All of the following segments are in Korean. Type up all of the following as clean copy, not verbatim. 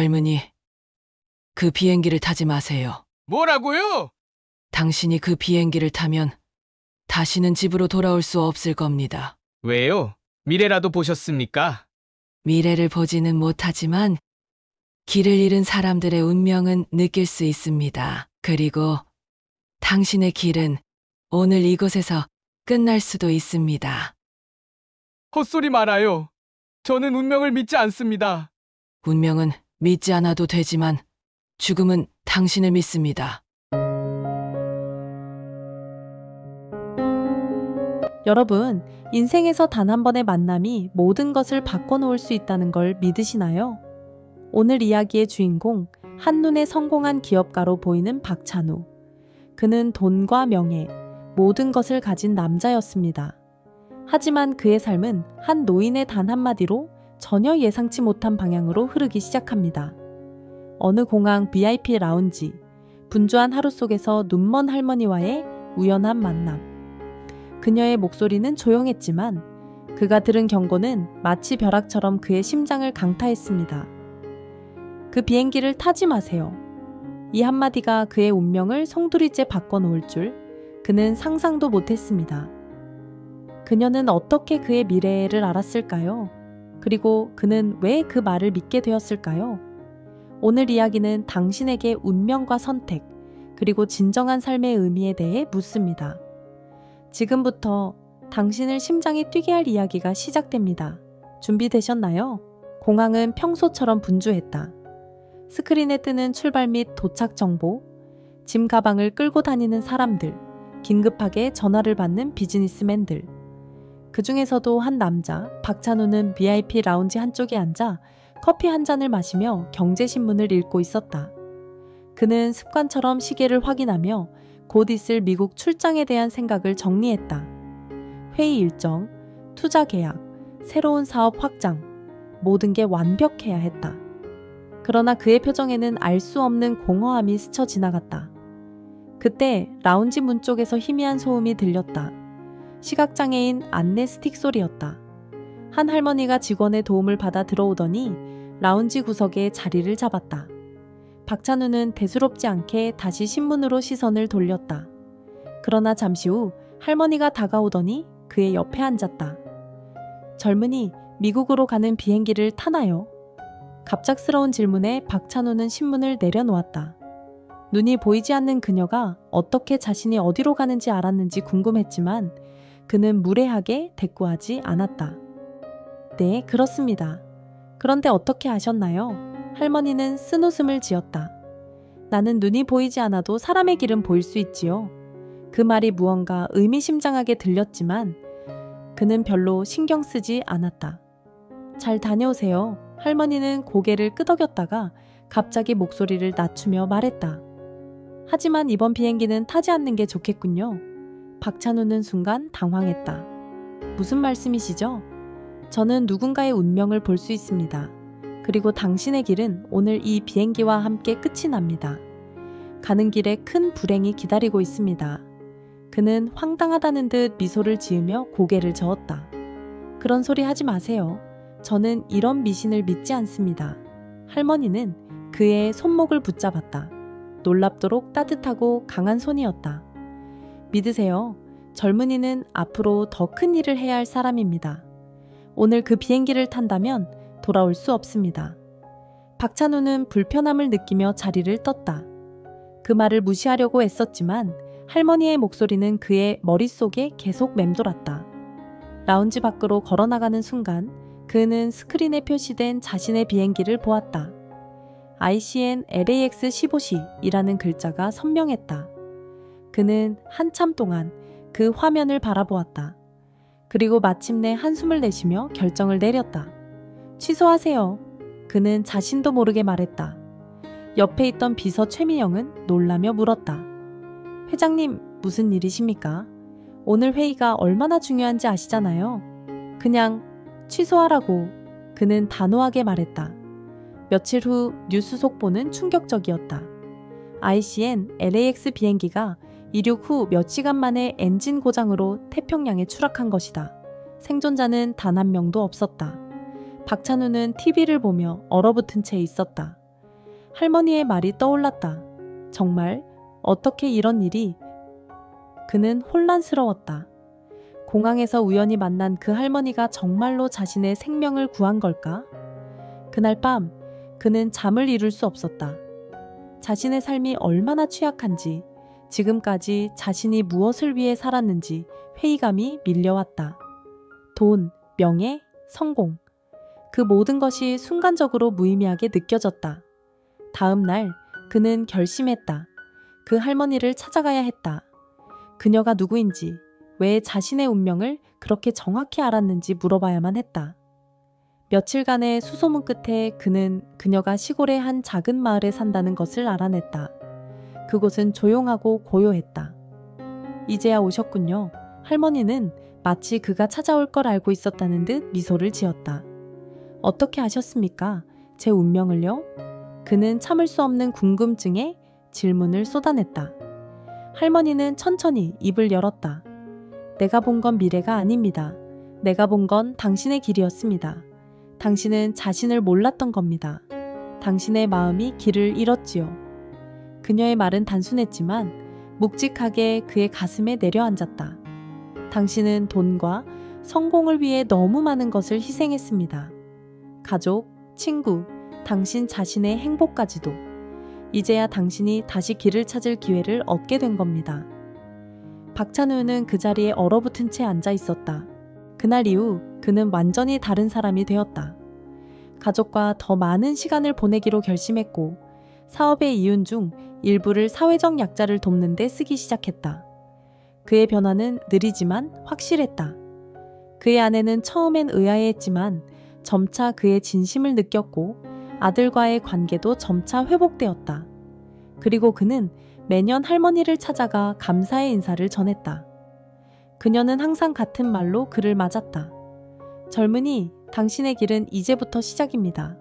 젊은이, 그 비행기를 타지 마세요. 뭐라고요? 당신이 그 비행기를 타면 다시는 집으로 돌아올 수 없을 겁니다. 왜요? 미래라도 보셨습니까? 미래를 보지는 못하지만 길을 잃은 사람들의 운명은 느낄 수 있습니다. 그리고 당신의 길은 오늘 이곳에서 끝날 수도 있습니다. 헛소리 말아요. 저는 운명을 믿지 않습니다. 운명은 믿지 않아도 되지만 죽음은 당신을 믿습니다. 여러분, 인생에서 단 한 번의 만남이 모든 것을 바꿔놓을 수 있다는 걸 믿으시나요? 오늘 이야기의 주인공, 한눈에 성공한 기업가로 보이는 박찬우. 그는 돈과 명예, 모든 것을 가진 남자였습니다. 하지만 그의 삶은 한 노인의 단 한마디로 전혀 예상치 못한 방향으로 흐르기 시작합니다. 어느 공항 VIP 라운지, 분주한 하루 속에서 눈먼 할머니와의 우연한 만남. 그녀의 목소리는 조용했지만 그가 들은 경고는 마치 벼락처럼 그의 심장을 강타했습니다. 그 비행기를 타지 마세요. 이 한마디가 그의 운명을 송두리째 바꿔놓을 줄 그는 상상도 못했습니다. 그녀는 어떻게 그의 미래를 알았을까요? 그리고 그는 왜 그 말을 믿게 되었을까요? 오늘 이야기는 당신에게 운명과 선택, 그리고 진정한 삶의 의미에 대해 묻습니다. 지금부터 당신을 심장이 뛰게 할 이야기가 시작됩니다. 준비되셨나요? 공항은 평소처럼 분주했다. 스크린에 뜨는 출발 및 도착 정보, 짐 가방을 끌고 다니는 사람들, 긴급하게 전화를 받는 비즈니스맨들. 그 중에서도 한 남자, 박찬우는 VIP 라운지 한쪽에 앉아 커피 한 잔을 마시며 경제신문을 읽고 있었다. 그는 습관처럼 시계를 확인하며 곧 있을 미국 출장에 대한 생각을 정리했다. 회의 일정, 투자 계약, 새로운 사업 확장, 모든 게 완벽해야 했다. 그러나 그의 표정에는 알 수 없는 공허함이 스쳐 지나갔다. 그때 라운지 문 쪽에서 희미한 소음이 들렸다. 시각장애인 안내 스틱 소리였다. 한 할머니가 직원의 도움을 받아 들어오더니 라운지 구석에 자리를 잡았다. 박찬우는 대수롭지 않게 다시 신문으로 시선을 돌렸다. 그러나 잠시 후 할머니가 다가오더니 그의 옆에 앉았다. 젊은이, 미국으로 가는 비행기를 타나요? 갑작스러운 질문에 박찬우는 신문을 내려놓았다. 눈이 보이지 않는 그녀가 어떻게 자신이 어디로 가는지 알았는지 궁금했지만 그는 무례하게 대꾸하지 않았다. 네, 그렇습니다. 그런데 어떻게 아셨나요? 할머니는 쓴웃음을 지었다. 나는 눈이 보이지 않아도 사람의 길은 보일 수 있지요. 그 말이 무언가 의미심장하게 들렸지만 그는 별로 신경 쓰지 않았다. 잘 다녀오세요. 할머니는 고개를 끄덕였다가 갑자기 목소리를 낮추며 말했다. 하지만 이번 비행기는 타지 않는 게 좋겠군요. 박찬우는 순간 당황했다. 무슨 말씀이시죠? 저는 누군가의 운명을 볼 수 있습니다. 그리고 당신의 길은 오늘 이 비행기와 함께 끝이 납니다. 가는 길에 큰 불행이 기다리고 있습니다. 그는 황당하다는 듯 미소를 지으며 고개를 저었다. 그런 소리 하지 마세요. 저는 이런 미신을 믿지 않습니다. 할머니는 그의 손목을 붙잡았다. 놀랍도록 따뜻하고 강한 손이었다. 믿으세요. 젊은이는 앞으로 더 큰 일을 해야 할 사람입니다. 오늘 그 비행기를 탄다면 돌아올 수 없습니다. 박찬우는 불편함을 느끼며 자리를 떴다. 그 말을 무시하려고 애썼지만 할머니의 목소리는 그의 머릿속에 계속 맴돌았다. 라운지 밖으로 걸어나가는 순간 그는 스크린에 표시된 자신의 비행기를 보았다. ICN LAX 15C이라는 글자가 선명했다. 그는 한참 동안 그 화면을 바라보았다. 그리고 마침내 한숨을 내쉬며 결정을 내렸다. 취소하세요. 그는 자신도 모르게 말했다. 옆에 있던 비서 최미영은 놀라며 물었다. 회장님, 무슨 일이십니까? 오늘 회의가 얼마나 중요한지 아시잖아요. 그냥 취소하라고 그는 단호하게 말했다. 며칠 후 뉴스 속보는 충격적이었다. ICN LAX 비행기가 이륙 후 몇 시간 만에 엔진 고장으로 태평양에 추락한 것이다. 생존자는 단 한 명도 없었다. 박찬우는 TV를 보며 얼어붙은 채 있었다. 할머니의 말이 떠올랐다. 정말? 어떻게 이런 일이? 그는 혼란스러웠다. 공항에서 우연히 만난 그 할머니가 정말로 자신의 생명을 구한 걸까? 그날 밤 그는 잠을 이룰 수 없었다. 자신의 삶이 얼마나 취약한지, 지금까지 자신이 무엇을 위해 살았는지 회의감이 밀려왔다. 돈, 명예, 성공. 그 모든 것이 순간적으로 무의미하게 느껴졌다. 다음 날 그는 결심했다. 그 할머니를 찾아가야 했다. 그녀가 누구인지, 왜 자신의 운명을 그렇게 정확히 알았는지 물어봐야만 했다. 며칠간의 수소문 끝에 그는 그녀가 시골의 한 작은 마을에 산다는 것을 알아냈다. 그곳은 조용하고 고요했다. 이제야 오셨군요. 할머니는 마치 그가 찾아올 걸 알고 있었다는 듯 미소를 지었다. 어떻게 아셨습니까? 제 운명을요? 그는 참을 수 없는 궁금증에 질문을 쏟아냈다. 할머니는 천천히 입을 열었다. 내가 본 건 미래가 아닙니다. 내가 본 건 당신의 길이었습니다. 당신은 자신을 몰랐던 겁니다. 당신의 마음이 길을 잃었지요. 그녀의 말은 단순했지만 묵직하게 그의 가슴에 내려앉았다. 당신은 돈과 성공을 위해 너무 많은 것을 희생했습니다. 가족, 친구, 당신 자신의 행복까지도. 이제야 당신이 다시 길을 찾을 기회를 얻게 된 겁니다. 박찬우는 그 자리에 얼어붙은 채 앉아 있었다. 그날 이후 그는 완전히 다른 사람이 되었다. 가족과 더 많은 시간을 보내기로 결심했고 사업의 이윤 중 일부를 사회적 약자를 돕는 데 쓰기 시작했다. 그의 변화는 느리지만 확실했다. 그의 아내는 처음엔 의아해했지만 점차 그의 진심을 느꼈고 아들과의 관계도 점차 회복되었다. 그리고 그는 매년 할머니를 찾아가 감사의 인사를 전했다. 그녀는 항상 같은 말로 그를 맞았다. 젊은이, 당신의 길은 이제부터 시작입니다.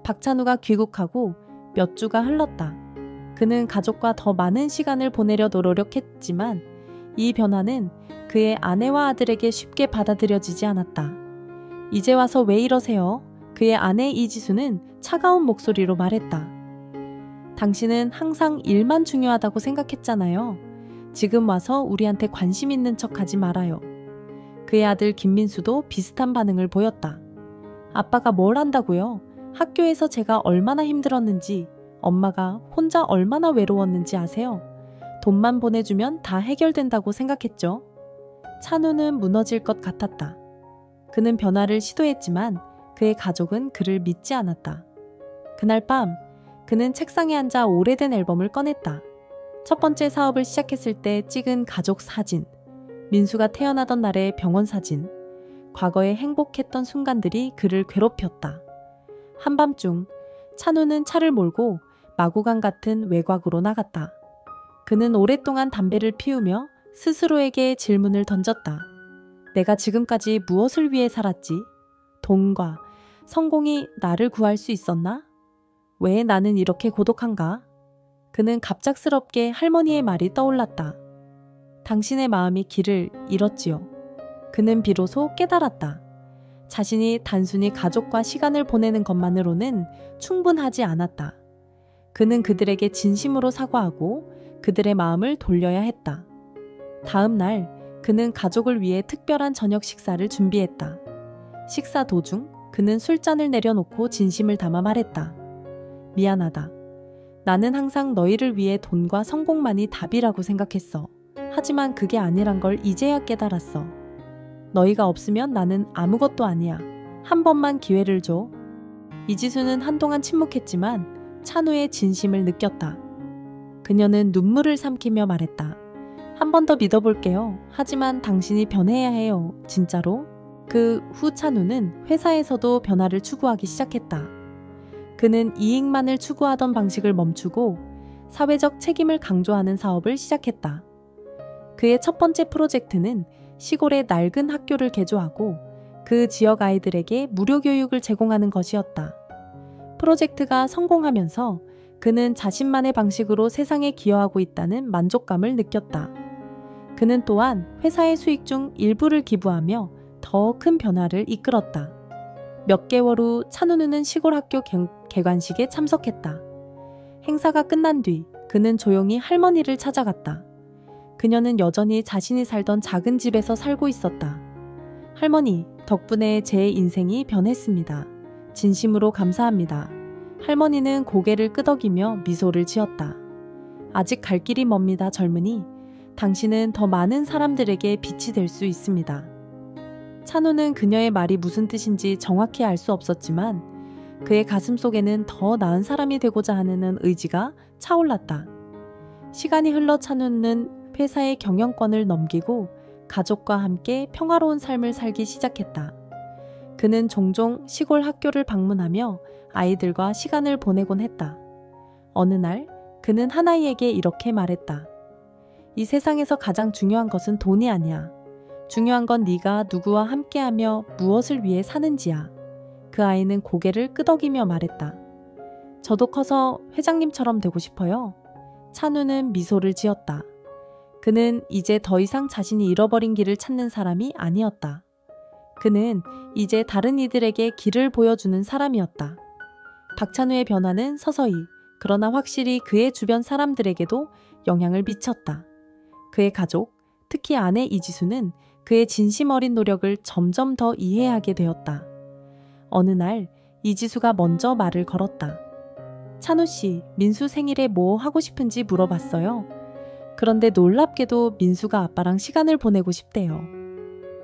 박찬우가 귀국하고 몇 주가 흘렀다. 그는 가족과 더 많은 시간을 보내려 노력했지만 이 변화는 그의 아내와 아들에게 쉽게 받아들여지지 않았다. 이제 와서 왜 이러세요? 그의 아내 이지수는 차가운 목소리로 말했다. 당신은 항상 일만 중요하다고 생각했잖아요. 지금 와서 우리한테 관심 있는 척 하지 말아요. 그의 아들 김민수도 비슷한 반응을 보였다. 아빠가 뭘 한다고요? 학교에서 제가 얼마나 힘들었는지, 엄마가 혼자 얼마나 외로웠는지 아세요? 돈만 보내주면 다 해결된다고 생각했죠. 찬우는 무너질 것 같았다. 그는 변화를 시도했지만 그의 가족은 그를 믿지 않았다. 그날 밤 그는 책상에 앉아 오래된 앨범을 꺼냈다. 첫 번째 사업을 시작했을 때 찍은 가족 사진, 민수가 태어나던 날의 병원 사진, 과거에 행복했던 순간들이 그를 괴롭혔다. 한밤중 찬우는 차를 몰고 마구간 같은 외곽으로 나갔다. 그는 오랫동안 담배를 피우며 스스로에게 질문을 던졌다. 내가 지금까지 무엇을 위해 살았지? 돈과 성공이 나를 구할 수 있었나? 왜 나는 이렇게 고독한가? 그는 갑작스럽게 할머니의 말이 떠올랐다. 당신의 마음이 길을 잃었지요. 그는 비로소 깨달았다. 자신이 단순히 가족과 시간을 보내는 것만으로는 충분하지 않았다. 그는 그들에게 진심으로 사과하고 그들의 마음을 돌려야 했다. 다음 날 그는 가족을 위해 특별한 저녁 식사를 준비했다. 식사 도중 그는 술잔을 내려놓고 진심을 담아 말했다. 미안하다. 나는 항상 너희를 위해 돈과 성공만이 답이라고 생각했어. 하지만 그게 아니란 걸 이제야 깨달았어. 너희가 없으면 나는 아무것도 아니야. 한 번만 기회를 줘. 이지수는 한동안 침묵했지만 찬우의 진심을 느꼈다. 그녀는 눈물을 삼키며 말했다. 한 번 더 믿어볼게요. 하지만 당신이 변해야 해요. 진짜로? 그 후 찬우는 회사에서도 변화를 추구하기 시작했다. 그는 이익만을 추구하던 방식을 멈추고 사회적 책임을 강조하는 사업을 시작했다. 그의 첫 번째 프로젝트는 시골의 낡은 학교를 개조하고 그 지역 아이들에게 무료 교육을 제공하는 것이었다. 프로젝트가 성공하면서 그는 자신만의 방식으로 세상에 기여하고 있다는 만족감을 느꼈다. 그는 또한 회사의 수익 중 일부를 기부하며 더 큰 변화를 이끌었다. 몇 개월 후 찬우는 시골 학교 개관식에 참석했다. 행사가 끝난 뒤 그는 조용히 할머니를 찾아갔다. 그녀는 여전히 자신이 살던 작은 집에서 살고 있었다. 할머니, 덕분에 제 인생이 변했습니다. 진심으로 감사합니다. 할머니는 고개를 끄덕이며 미소를 지었다. 아직 갈 길이 멉니다, 젊은이. 당신은 더 많은 사람들에게 빛이 될 수 있습니다. 찬우는 그녀의 말이 무슨 뜻인지 정확히 알 수 없었지만 그의 가슴 속에는 더 나은 사람이 되고자 하는 의지가 차올랐다. 시간이 흘러 찬우는 회사의 경영권을 넘기고 가족과 함께 평화로운 삶을 살기 시작했다. 그는 종종 시골 학교를 방문하며 아이들과 시간을 보내곤 했다. 어느 날 그는 한 아이에게 이렇게 말했다. 이 세상에서 가장 중요한 것은 돈이 아니야. 중요한 건 네가 누구와 함께하며 무엇을 위해 사는지야. 그 아이는 고개를 끄덕이며 말했다. 저도 커서 회장님처럼 되고 싶어요. 찬우는 미소를 지었다. 그는 이제 더 이상 자신이 잃어버린 길을 찾는 사람이 아니었다. 그는 이제 다른 이들에게 길을 보여주는 사람이었다. 박찬우의 변화는 서서히 그러나 확실히 그의 주변 사람들에게도 영향을 미쳤다. 그의 가족, 특히 아내 이지수는 그의 진심 어린 노력을 점점 더 이해하게 되었다. 어느 날 이지수가 먼저 말을 걸었다. 찬우 씨, 민수 생일에 뭐 하고 싶은지 물어봤어요. 그런데 놀랍게도 민수가 아빠랑 시간을 보내고 싶대요.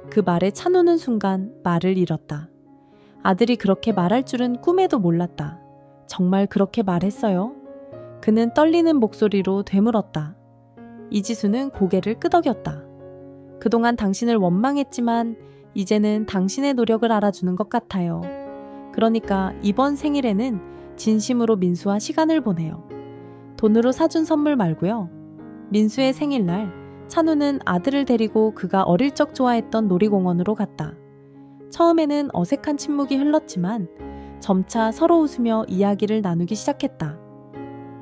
그 말에 찬우는 순간 말을 잃었다. 아들이 그렇게 말할 줄은 꿈에도 몰랐다. 정말 그렇게 말했어요? 그는 떨리는 목소리로 되물었다. 이지수는 고개를 끄덕였다. 그동안 당신을 원망했지만 이제는 당신의 노력을 알아주는 것 같아요. 그러니까 이번 생일에는 진심으로 민수와 시간을 보내요. 돈으로 사준 선물 말고요. 민수의 생일날 찬우는 아들을 데리고 그가 어릴 적 좋아했던 놀이공원으로 갔다. 처음에는 어색한 침묵이 흘렀지만 점차 서로 웃으며 이야기를 나누기 시작했다.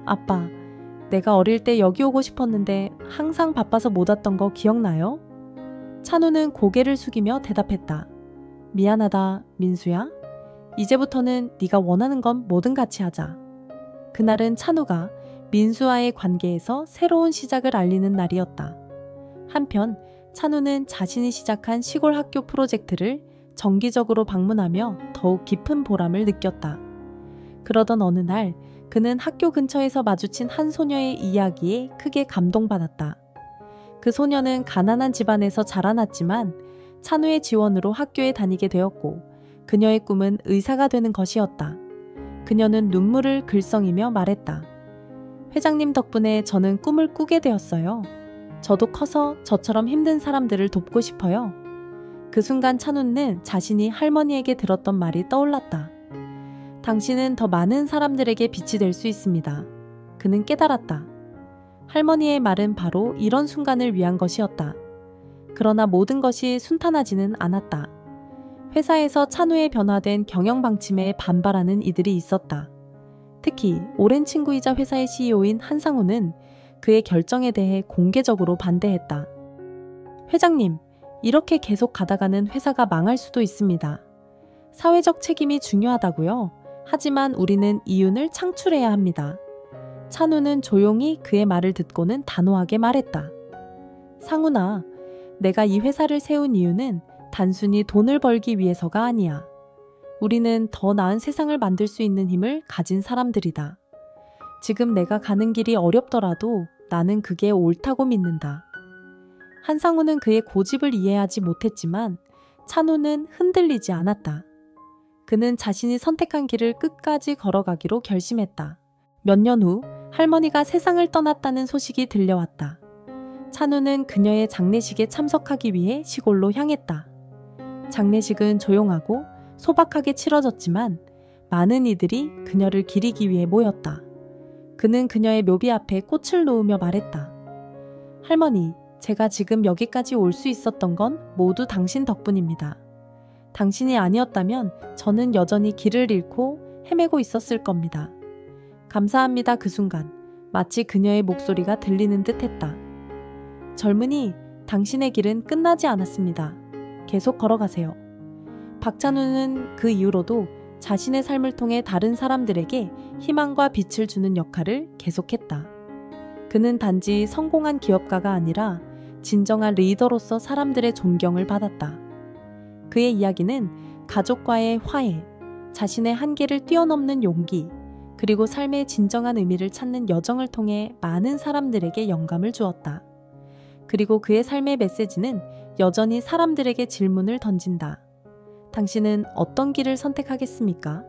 아빠, 내가 어릴 때 여기 오고 싶었는데 항상 바빠서 못 왔던 거 기억나요? 찬우는 고개를 숙이며 대답했다. 미안하다, 민수야. 이제부터는 네가 원하는 건 뭐든 같이 하자. 그날은 찬우가 민수와의 관계에서 새로운 시작을 알리는 날이었다. 한편 찬우는 자신이 시작한 시골 학교 프로젝트를 정기적으로 방문하며 더욱 깊은 보람을 느꼈다. 그러던 어느 날 그는 학교 근처에서 마주친 한 소녀의 이야기에 크게 감동받았다. 그 소녀는 가난한 집안에서 자라났지만 찬우의 지원으로 학교에 다니게 되었고 그녀의 꿈은 의사가 되는 것이었다. 그녀는 눈물을 글썽이며 말했다. 회장님 덕분에 저는 꿈을 꾸게 되었어요. 저도 커서 저처럼 힘든 사람들을 돕고 싶어요. 그 순간 찬우는 자신이 할머니에게 들었던 말이 떠올랐다. 당신은 더 많은 사람들에게 빛이 될 수 있습니다. 그는 깨달았다. 할머니의 말은 바로 이런 순간을 위한 것이었다. 그러나 모든 것이 순탄하지는 않았다. 회사에서 찬우의 변화된 경영 방침에 반발하는 이들이 있었다. 특히 오랜 친구이자 회사의 CEO인 한상우는 그의 결정에 대해 공개적으로 반대했다. 회장님, 이렇게 계속 가다가는 회사가 망할 수도 있습니다. 사회적 책임이 중요하다고요. 하지만 우리는 이윤을 창출해야 합니다. 찬우는 조용히 그의 말을 듣고는 단호하게 말했다. 상훈아, 내가 이 회사를 세운 이유는 단순히 돈을 벌기 위해서가 아니야. 우리는 더 나은 세상을 만들 수 있는 힘을 가진 사람들이다. 지금 내가 가는 길이 어렵더라도 나는 그게 옳다고 믿는다. 한상우는 그의 고집을 이해하지 못했지만 찬우는 흔들리지 않았다. 그는 자신이 선택한 길을 끝까지 걸어가기로 결심했다. 몇 년 후 할머니가 세상을 떠났다는 소식이 들려왔다. 찬우는 그녀의 장례식에 참석하기 위해 시골로 향했다. 장례식은 조용하고 소박하게 치러졌지만 많은 이들이 그녀를 기리기 위해 모였다. 그는 그녀의 묘비 앞에 꽃을 놓으며 말했다. 할머니, 제가 지금 여기까지 올 수 있었던 건 모두 당신 덕분입니다. 당신이 아니었다면 저는 여전히 길을 잃고 헤매고 있었을 겁니다. 감사합니다. 그 순간 마치 그녀의 목소리가 들리는 듯 했다. 젊은이, 당신의 길은 끝나지 않았습니다. 계속 걸어가세요. 박찬우는 그 이후로도 자신의 삶을 통해 다른 사람들에게 희망과 빛을 주는 역할을 계속했다. 그는 단지 성공한 기업가가 아니라 진정한 리더로서 사람들의 존경을 받았다. 그의 이야기는 가족과의 화해, 자신의 한계를 뛰어넘는 용기, 그리고 삶의 진정한 의미를 찾는 여정을 통해 많은 사람들에게 영감을 주었다. 그리고 그의 삶의 메시지는 여전히 사람들에게 질문을 던진다. 당신은 어떤 길을 선택하겠습니까?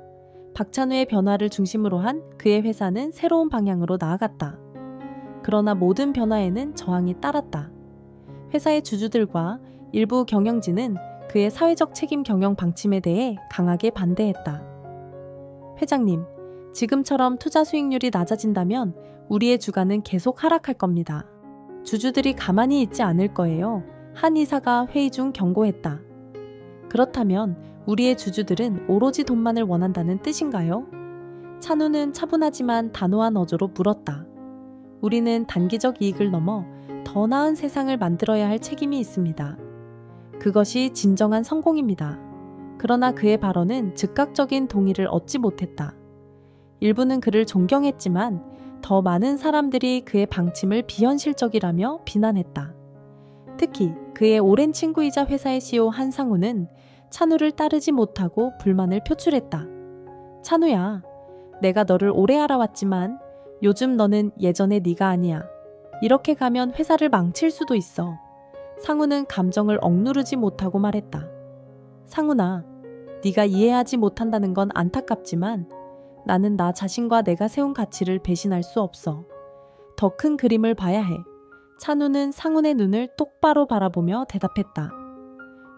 박찬우의 변화를 중심으로 한 그의 회사는 새로운 방향으로 나아갔다. 그러나 모든 변화에는 저항이 따랐다. 회사의 주주들과 일부 경영진은 그의 사회적 책임 경영 방침에 대해 강하게 반대했다. 회장님, 지금처럼 투자 수익률이 낮아진다면 우리의 주가는 계속 하락할 겁니다. 주주들이 가만히 있지 않을 거예요. 한 이사가 회의 중 경고했다. 그렇다면 우리의 주주들은 오로지 돈만을 원한다는 뜻인가요? 찬우는 차분하지만 단호한 어조로 물었다. 우리는 단기적 이익을 넘어 더 나은 세상을 만들어야 할 책임이 있습니다. 그것이 진정한 성공입니다. 그러나 그의 발언은 즉각적인 동의를 얻지 못했다. 일부는 그를 존경했지만 더 많은 사람들이 그의 방침을 비현실적이라며 비난했다. 특히 그의 오랜 친구이자 회사의 CEO 한상우는 찬우를 따르지 못하고 불만을 표출했다. 찬우야, 내가 너를 오래 알아왔지만 요즘 너는 예전의 네가 아니야. 이렇게 가면 회사를 망칠 수도 있어. 상우는 감정을 억누르지 못하고 말했다. 상우나, 네가 이해하지 못한다는 건 안타깝지만 나는 나 자신과 내가 세운 가치를 배신할 수 없어. 더 큰 그림을 봐야 해. 찬우는 상훈의 눈을 똑바로 바라보며 대답했다.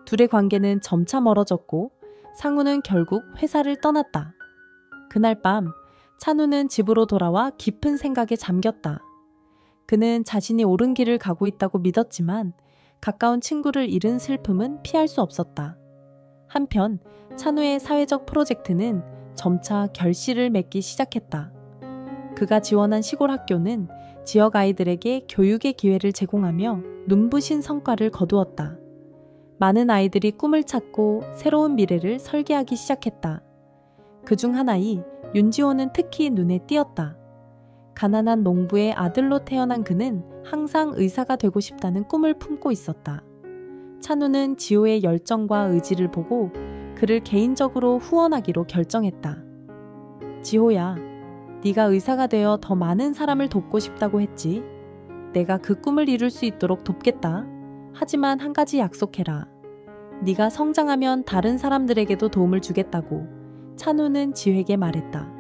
둘의 관계는 점차 멀어졌고 상훈은 결국 회사를 떠났다. 그날 밤 찬우는 집으로 돌아와 깊은 생각에 잠겼다. 그는 자신이 옳은 길을 가고 있다고 믿었지만 가까운 친구를 잃은 슬픔은 피할 수 없었다. 한편 찬우의 사회적 프로젝트는 점차 결실을 맺기 시작했다. 그가 지원한 시골 학교는 지역 아이들에게 교육의 기회를 제공하며 눈부신 성과를 거두었다. 많은 아이들이 꿈을 찾고 새로운 미래를 설계하기 시작했다. 그중 하나이 윤지호는 특히 눈에 띄었다. 가난한 농부의 아들로 태어난 그는 항상 의사가 되고 싶다는 꿈을 품고 있었다. 찬우는 지호의 열정과 의지를 보고 그를 개인적으로 후원하기로 결정했다. 지호야, 네가 의사가 되어 더 많은 사람을 돕고 싶다고 했지. 내가 그 꿈을 이룰 수 있도록 돕겠다. 하지만 한 가지 약속해라. 네가 성장하면 다른 사람들에게도 도움을 주겠다고 찬우는 지호에게 말했다.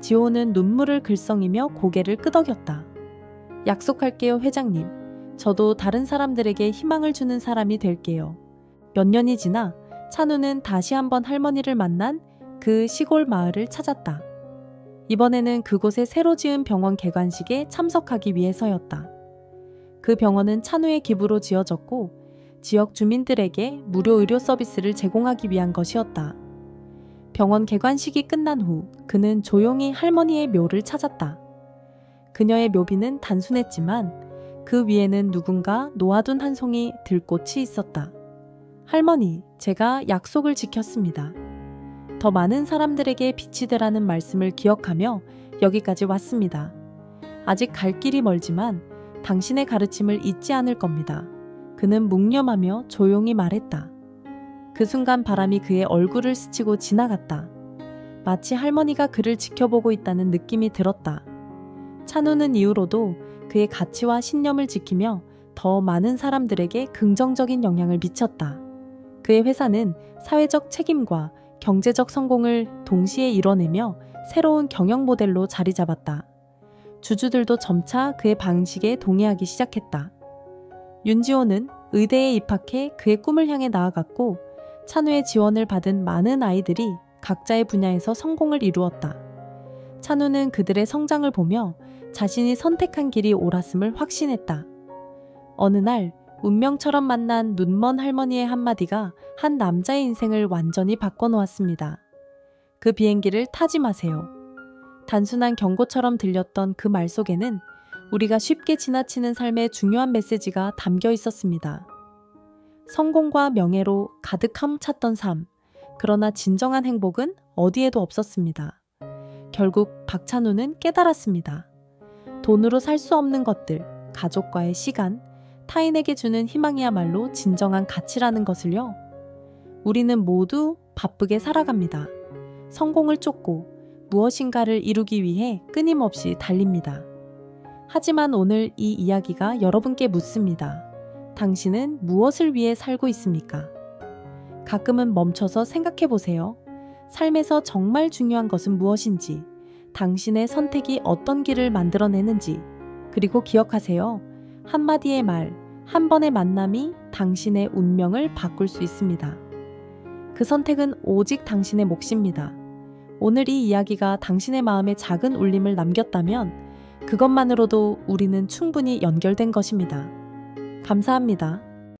지호는 눈물을 글썽이며 고개를 끄덕였다. 약속할게요, 회장님. 저도 다른 사람들에게 희망을 주는 사람이 될게요. 몇 년이 지나 찬우는 다시 한번 할머니를 만난 그 시골 마을을 찾았다. 이번에는 그곳에 새로 지은 병원 개관식에 참석하기 위해서였다. 그 병원은 찬우의 기부로 지어졌고 지역 주민들에게 무료 의료 서비스를 제공하기 위한 것이었다. 병원 개관식이 끝난 후 그는 조용히 할머니의 묘를 찾았다. 그녀의 묘비는 단순했지만 그 위에는 누군가 놓아둔 한 송이 들꽃이 있었다. 할머니, 제가 약속을 지켰습니다. 더 많은 사람들에게 빛이 되라는 말씀을 기억하며 여기까지 왔습니다. 아직 갈 길이 멀지만 당신의 가르침을 잊지 않을 겁니다. 그는 묵념하며 조용히 말했다. 그 순간 바람이 그의 얼굴을 스치고 지나갔다. 마치 할머니가 그를 지켜보고 있다는 느낌이 들었다. 찬우는 이후로도 그의 가치와 신념을 지키며 더 많은 사람들에게 긍정적인 영향을 미쳤다. 그의 회사는 사회적 책임과 경제적 성공을 동시에 이뤄내며 새로운 경영 모델로 자리 잡았다. 주주들도 점차 그의 방식에 동의하기 시작했다. 윤지호는 의대에 입학해 그의 꿈을 향해 나아갔고 찬우의 지원을 받은 많은 아이들이 각자의 분야에서 성공을 이루었다. 찬우는 그들의 성장을 보며 자신이 선택한 길이 옳았음을 확신했다. 어느 날 운명처럼 만난 눈먼 할머니의 한마디가 한 남자의 인생을 완전히 바꿔놓았습니다. 그 비행기를 타지 마세요. 단순한 경고처럼 들렸던 그 말 속에는 우리가 쉽게 지나치는 삶의 중요한 메시지가 담겨 있었습니다. 성공과 명예로 가득 함찼던 삶, 그러나 진정한 행복은 어디에도 없었습니다. 결국 박찬우는 깨달았습니다. 돈으로 살 수 없는 것들, 가족과의 시간, 타인에게 주는 희망이야말로 진정한 가치라는 것을요. 우리는 모두 바쁘게 살아갑니다. 성공을 쫓고 무엇인가를 이루기 위해 끊임없이 달립니다. 하지만 오늘 이 이야기가 여러분께 묻습니다. 당신은 무엇을 위해 살고 있습니까? 가끔은 멈춰서 생각해 보세요. 삶에서 정말 중요한 것은 무엇인지, 당신의 선택이 어떤 길을 만들어내는지, 그리고 기억하세요. 한마디의 말, 한 번의 만남이 당신의 운명을 바꿀 수 있습니다. 그 선택은 오직 당신의 몫입니다. 오늘 이 이야기가 당신의 마음에 작은 울림을 남겼다면 그것만으로도 우리는 충분히 연결된 것입니다. 감사합니다.